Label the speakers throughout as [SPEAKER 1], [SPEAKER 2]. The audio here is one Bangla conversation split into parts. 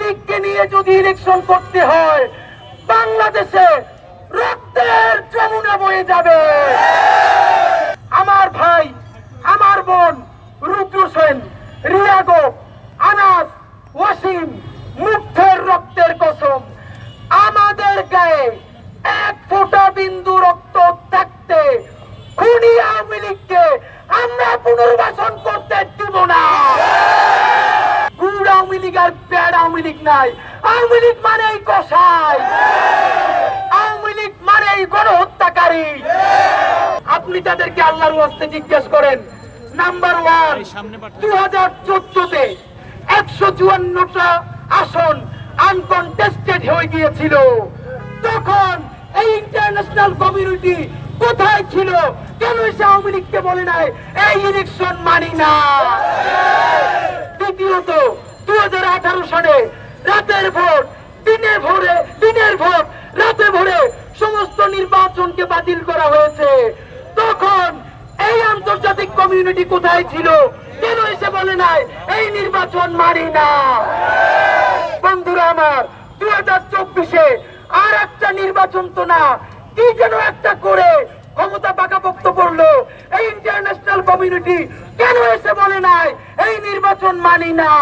[SPEAKER 1] লীগকে নিয়ে যদি ইলেকশন করতে হয় বাংলাদেশে রক্তের যমুনা বয়ে যাবে। আমার ভাই, আমার বোন রুদ্র সেন, রিয়াগো, আনাস, ওয়াসিম, মুগ্ধের রক্তের কসম, আমাদের গায়ে এক ফোঁটা বিন্দু রক্ত থাকতে খুনি আওয়ামী লীগকে আমরা পুনর্বাসন করতে দিব না। গুড আওয়ামী লীগ আর ব্যাড আওয়ামী লীগ নাই। আওয়ামী লীগ মানেই কসাই, আওয়ামী লীগ মানেই গণহত্যাকারী। আপনি তাদেরকে আল্লাহর ওয়াস্তে জিজ্ঞেস করেন। নাম্বার 1, 2014-তে 154টা আসন আনকনটেস্টেড হয়ে গিয়েছিল। তখন এই ইন্টারন্যাশনাল কমিউনিটি কোথায় ছিল? কেন এসে আওয়ামী লীগকে বলে নাই এই ইলেকশন মানি না? দ্বিতীয়ত 2018 সালে রাতের ভোট, দিনের ভোট রাতে ভোরে সমস্ত নির্বাচনকে বাতিল করা হয়েছে। তখন এই আন্তর্জাতিক কমিউনিটি কোথায় ছিল? কেন এসে বলে নাই এই নির্বাচন মানি না? বন্ধুরা আমার, 2024-এ আর একটা নির্বাচন তো না, কি যেন একটা করে ক্ষমতা পাকাপোক্ত করলো। এই ইন্টারন্যাশনাল কমিউনিটি কেন এসে বলে নাই এই নির্বাচন মানি না?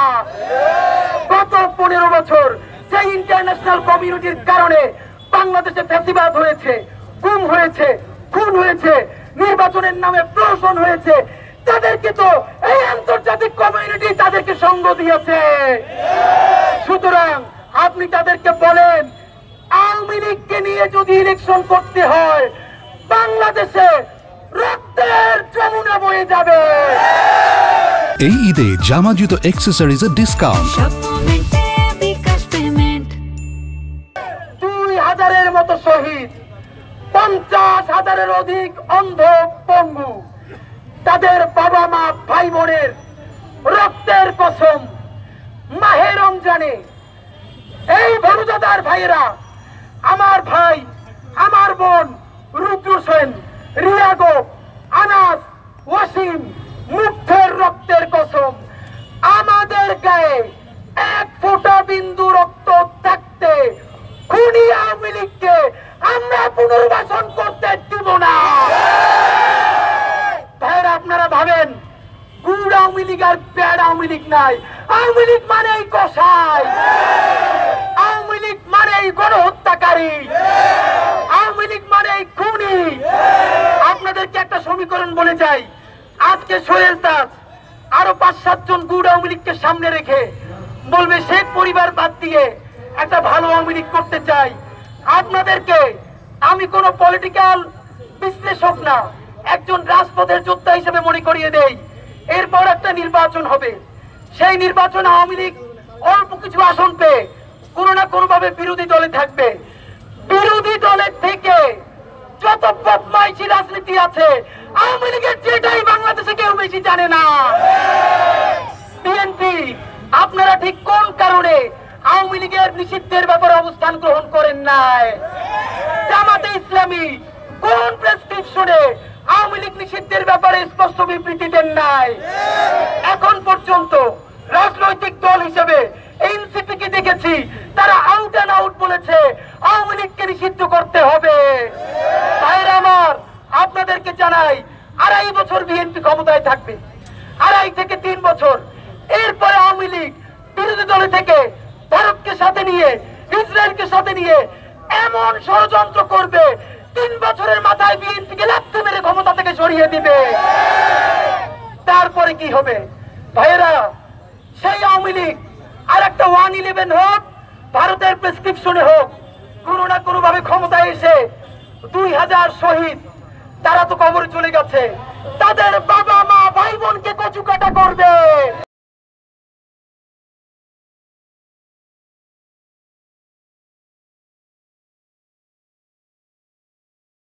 [SPEAKER 1] গত 15 বছর সেই ইন্টারন্যাশনাল কমিউনিটির কারণে বাংলাদেশে ফ্যাসিবাদ হয়েছে, গুম হয়েছে, খুন হয়েছে, নির্বাচনের নামে প্রহসন হয়েছে। তাদেরকে তো এই আন্তর্জাতিক কমিউনিটি তাদেরকে সঙ্গ দিয়েছে। সুতরাং আপনি তাদেরকে বলেন আওয়ামী লীগকে নিয়ে যদি ইলেকশন করতে হয় বাংলাদেশে রক্তের যমুনা বয়ে যাবে।
[SPEAKER 2] এই ঈদে জামা জুতো অ্যাকসেসরিজের ডিসকাউন্ট।
[SPEAKER 1] 2000-এর মতো শহীদ, 50,000-এর অধিক অন্ধ পঙ্গু, তাদের বাবা মা ভাই বোনের রক্তের কসম। মাহে রমজানে এই ভরুজাদার ভাইয়েরা, আমার ভাই, আমার বোন রুদ্র সেন, রিয়াগো, আনাস, ওয়াসিম, মুগ্ধের রক্তের কসম, আমাদের গায়ে এক ফোঁটা বিন্দু রক্ত থাকতে খুনি আওয়ামী লীগকে আমরা পুনর্বাসন করতে দিব না। ভাইয়েরা, আপনারা ভাবেন গুড আওয়ামী লীগ আর ব্যাড আওয়ামী লীগ নাই। আওয়ামী লীগ মানেই কসাই, আওয়ামী লীগ মানেই গণহত্যাকারী, আওয়ামী লীগ মানেই খুনি। আপনাদেরকে একটা সমীকরণ বলে যাই। আজকে সোহেল তাজ আরো 5-7 জন গুড আওয়ামী লীগকে সামনে রেখে বলবে শেখ পরিবার বাদ দিয়ে একটা ভালো আওয়ামী লীগ করতে চাই। আপনাদেরকে আমি কোন পলিটিক্যাল বিশ্লেষক না, একজন রাজপথের যোদ্ধা হিসেবে মনে করিয়ে দেই। এরপর একটা নির্বাচন হবে, সেই নির্বাচনে আওয়ামী লীগ অল্প কিছু আসন পেয়ে কোনো না কোনো ভাবে বিরোধী দলে থাকবে। বিরোধী দলের থেকে যত বদমাইশি রাজনীতি আছে আওয়ামী লীগের যেটাই বাংলাদেশে কেউ বেশি জানে না। বিএনপি, আপনারা ঠিক কোন কারণে আওয়ামী লীগের নিষিদ্ধের ব্যাপারে অবস্থান গ্রহণ করেন নাই? জামাতে ইসলামী কোন প্রেসক্রিপশনে আওয়ামী লীগ নিষিদ্ধের ব্যাপারে স্পষ্ট বিবৃতি দেন নাই? এখন পর্যন্ত রাজনৈতিক দল হিসেবে এনসিপি কে দেখেছি তারা আউট এন্ড আউট বলেছে আওয়ামী লীগকে নিষিদ্ধ করতে হবে। ভাইরা আমার, আপনাদেরকে জানাই 2.5 বছর বিএনপি ক্ষমতায় থাকবে, 2.5 থেকে 3 বছর। এরপরে আওয়ামী লীগ বিরোধী দলে থেকে ভারতকে সাথে নিয়ে, ইসরায়েলকে সাথে নিয়ে এমন ষড়যন্ত্র করবে 3 বছরের মাথায় বিএনপিকে লাথি মেরে ক্ষমতা থেকে সরিয়ে দিবে। তারপরে কি হবে? ভাইয়েরা, সেই আওয়ামী লীগ আর একটা 111 হোক, ভারতের প্রেসক্রিপশনে হোক, কোনো না কোনো ভাবে ক্ষমতায় এসে 2000 শহীদ, তারা তো কবরে চলে গেছে, তাদের বাবা মা ভাই বোনকে কচু কাটা করবে।